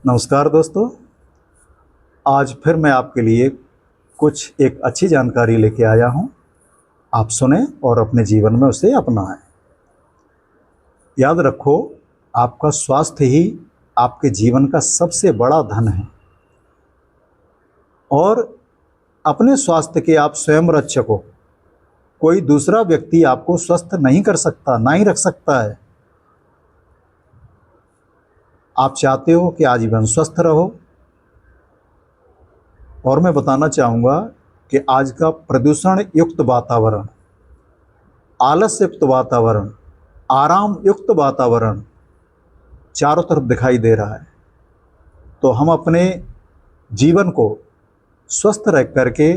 नमस्कार दोस्तों। आज फिर मैं आपके लिए कुछ एक अच्छी जानकारी लेके आया हूँ। आप सुने और अपने जीवन में उसे अपनाएं। याद रखो, आपका स्वास्थ्य ही आपके जीवन का सबसे बड़ा धन है और अपने स्वास्थ्य के आप स्वयं रक्षक हो। कोई दूसरा व्यक्ति आपको स्वस्थ नहीं कर सकता, ना ही रख सकता है। आप चाहते हो कि आजीवन स्वस्थ रहो, और मैं बताना चाहूँगा कि आज का प्रदूषण युक्त वातावरण, आलस युक्त वातावरण, आराम युक्त वातावरण चारों तरफ दिखाई दे रहा है। तो हम अपने जीवन को स्वस्थ रह करके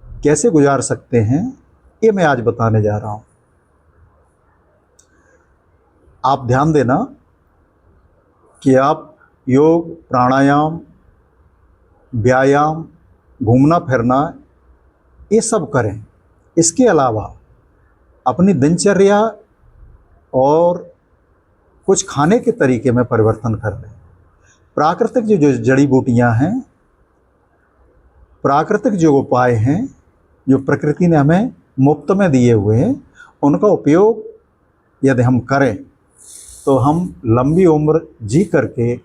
कैसे गुजार सकते हैं, ये मैं आज बताने जा रहा हूँ। आप ध्यान देना कि आप योग, प्राणायाम, व्यायाम, घूमना फिरना ये सब करें। इसके अलावा अपनी दिनचर्या और कुछ खाने के तरीके में परिवर्तन कर लें। प्राकृतिक जो जड़ी बूटियां हैं, प्राकृतिक जो उपाय हैं, जो प्रकृति ने हमें मुफ्त में दिए हुए हैं, उनका उपयोग यदि हम करें तो हम लंबी उम्र जी करके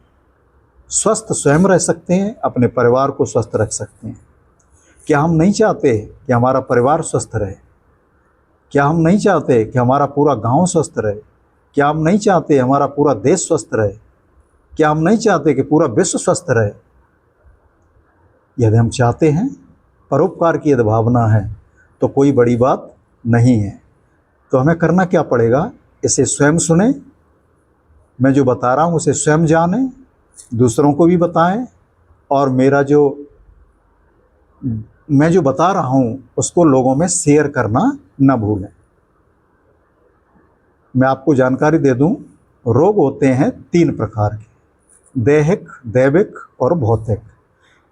स्वस्थ स्वयं रह सकते हैं, अपने परिवार को स्वस्थ रख सकते हैं। क्या हम नहीं चाहते कि हमारा परिवार स्वस्थ रहे? क्या हम नहीं चाहते कि हमारा पूरा गांव स्वस्थ रहे? क्या हम नहीं चाहते हमारा पूरा देश स्वस्थ रहे? क्या हम नहीं चाहते कि पूरा विश्व स्वस्थ रहे? यदि हम चाहते हैं, परोपकार की यदि भावना है, तो कोई बड़ी बात नहीं है। तो हमें करना क्या पड़ेगा? इसे स्वयं सुने, मैं जो बता रहा हूँ उसे स्वयं जानें, दूसरों को भी बताएं, और मैं जो बता रहा हूँ उसको लोगों में शेयर करना न भूलें। मैं आपको जानकारी दे दूं, रोग होते हैं 3 प्रकार के: दैहिक, दैविक और भौतिक।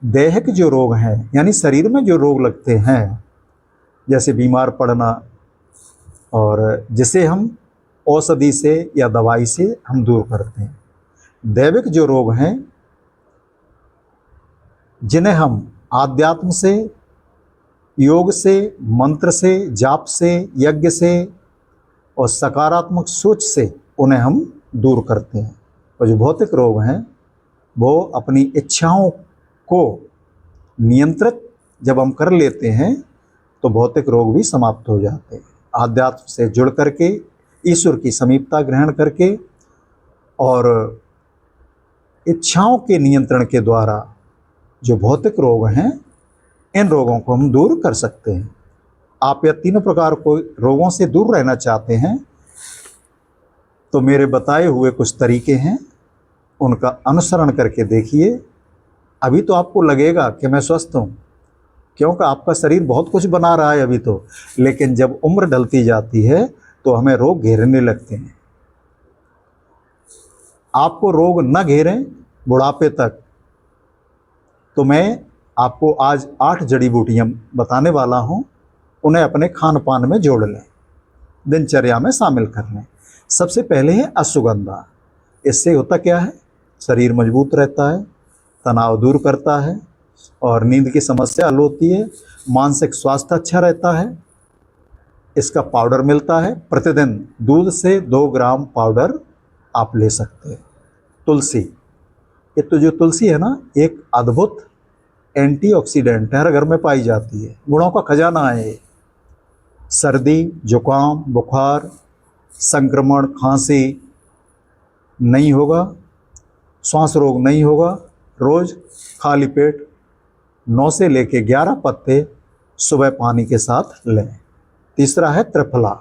दैहिक जो रोग हैं, यानी शरीर में जो रोग लगते हैं, जैसे बीमार पड़ना, और जिसे हम औषधि से या दवाई से हम दूर करते हैं। दैविक जो रोग हैं, जिन्हें हम आध्यात्म से, योग से, मंत्र से, जाप से, यज्ञ से और सकारात्मक सोच से उन्हें हम दूर करते हैं। और जो भौतिक रोग हैं, वो अपनी इच्छाओं को नियंत्रित जब हम कर लेते हैं तो भौतिक रोग भी समाप्त हो जाते हैं। आध्यात्म से जुड़ करके, ईश्वर की समीपता ग्रहण करके और इच्छाओं के नियंत्रण के द्वारा जो भौतिक रोग हैं, इन रोगों को हम दूर कर सकते हैं। आप यह 3 प्रकार को रोगों से दूर रहना चाहते हैं तो मेरे बताए हुए कुछ तरीके हैं, उनका अनुसरण करके देखिए। अभी तो आपको लगेगा कि मैं स्वस्थ हूँ, क्योंकि आपका शरीर बहुत कुछ बना रहा है अभी तो, लेकिन जब उम्र ढलती जाती है तो हमें रोग घेरने लगते हैं। आपको रोग न घेरें बुढ़ापे तक, तो मैं आपको आज 8 जड़ी बूटियाँ बताने वाला हूँ। उन्हें अपने खान पान में जोड़ लें, दिनचर्या में शामिल कर लें। सबसे पहले है अश्वगंधा। इससे होता क्या है? शरीर मजबूत रहता है, तनाव दूर करता है और नींद की समस्या हल होती है, मानसिक स्वास्थ्य अच्छा रहता है। इसका पाउडर मिलता है, प्रतिदिन दूध से 2 ग्राम पाउडर आप ले सकते हैं। तुलसी, ये तो जो तुलसी है ना, एक अद्भुत एंटीऑक्सीडेंट है, हर घर में पाई जाती है, गुणों का खजाना है ये। सर्दी, जुकाम, बुखार, संक्रमण, खांसी नहीं होगा, श्वास रोग नहीं होगा। रोज खाली पेट 9 से लेके 11 पत्ते सुबह पानी के साथ लें। तीसरा है त्रिफला।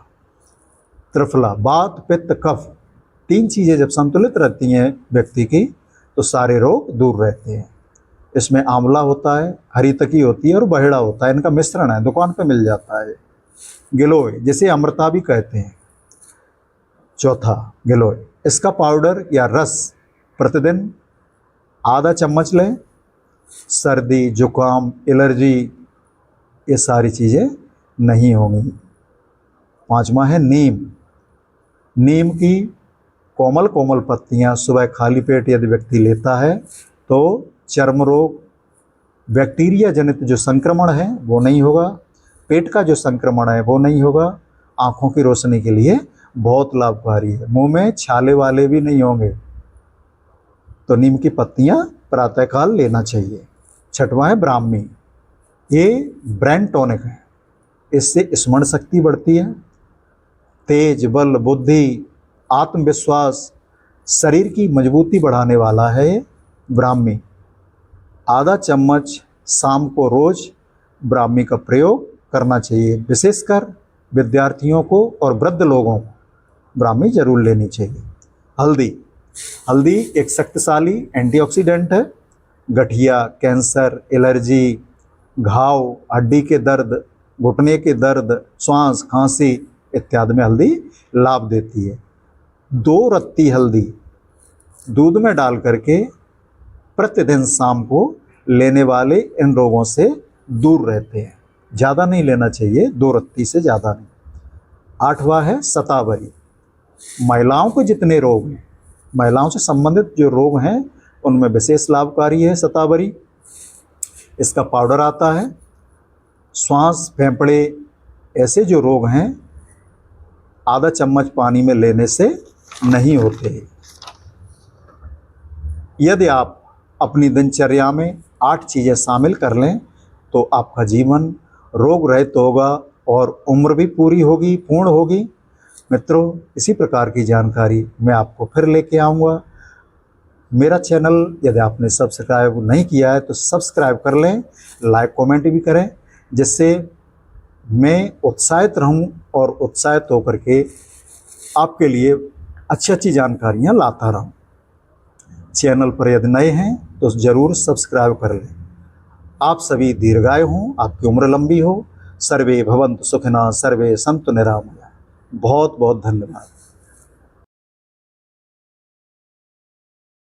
त्रिफला वात, पित्त, कफ, 3 चीज़ें जब संतुलित रहती हैं व्यक्ति की, तो सारे रोग दूर रहते हैं। इसमें आंवला होता है, हरीतकी होती है और बहेड़ा होता है, इनका मिश्रण है, दुकान पे मिल जाता है। गिलोय, जिसे अमृता भी कहते हैं। चौथा गिलोय, इसका पाउडर या रस प्रतिदिन आधा चम्मच लें। सर्दी, जुकाम, एलर्जी, ये सारी चीज़ें नहीं होंगी। 5वां है नीम। नीम की कोमल कोमल पत्तियां सुबह खाली पेट यदि व्यक्ति लेता है तो चर्म रोग, बैक्टीरिया जनित जो संक्रमण है वो नहीं होगा, पेट का जो संक्रमण है वो नहीं होगा, आँखों की रोशनी के लिए बहुत लाभकारी है, मुंह में छाले वाले भी नहीं होंगे। तो नीम की पत्तियां प्रातःकाल लेना चाहिए। छठवां है ब्राह्मी। ये ब्रेन टॉनिक है, इससे स्मरण शक्ति बढ़ती है, तेज बल बुद्धि आत्मविश्वास शरीर की मजबूती बढ़ाने वाला है ये ब्राह्मी। आधा चम्मच शाम को रोज ब्राह्मी का प्रयोग करना चाहिए, विशेषकर विद्यार्थियों को और वृद्ध लोगों को ब्राह्मी जरूर लेनी चाहिए। हल्दी। हल्दी एक शक्तिशाली एंटीऑक्सीडेंट है। गठिया, कैंसर, एलर्जी, घाव, हड्डी के दर्द, घुटने के दर्द, श्वास, खांसी इत्यादि में हल्दी लाभ देती है। 2 रत्ती हल्दी दूध में डाल करके प्रतिदिन शाम को लेने वाले इन रोगों से दूर रहते हैं। ज़्यादा नहीं लेना चाहिए, 2 रत्ती से ज़्यादा नहीं। 8वां है शतावरी। महिलाओं के जितने रोग हैं, महिलाओं से संबंधित जो रोग हैं उनमें विशेष लाभकारी है शतावरी। इसका पाउडर आता है। श्वास, फेफड़े ऐसे जो रोग हैं आधा चम्मच पानी में लेने से नहीं होते। यदि आप अपनी दिनचर्या में 8 चीज़ें शामिल कर लें तो आपका जीवन रोग रहित होगा और उम्र भी पूरी होगी, पूर्ण होगी। मित्रों, इसी प्रकार की जानकारी मैं आपको फिर लेके आऊँगा। मेरा चैनल यदि आपने सब्सक्राइब नहीं किया है तो सब्सक्राइब कर लें, लाइक कमेंट भी करें, जिससे मैं उत्साहित रहूं और उत्साहित होकर के आपके लिए अच्छी अच्छी जानकारियां लाता रहूं। चैनल पर यदि नए हैं तो ज़रूर सब्सक्राइब कर लें। आप सभी दीर्घायु हों, आपकी उम्र लंबी हो। सर्वे भवन्तु सुखिनः, सर्वे सन्तु निरामया। बहुत बहुत धन्यवाद।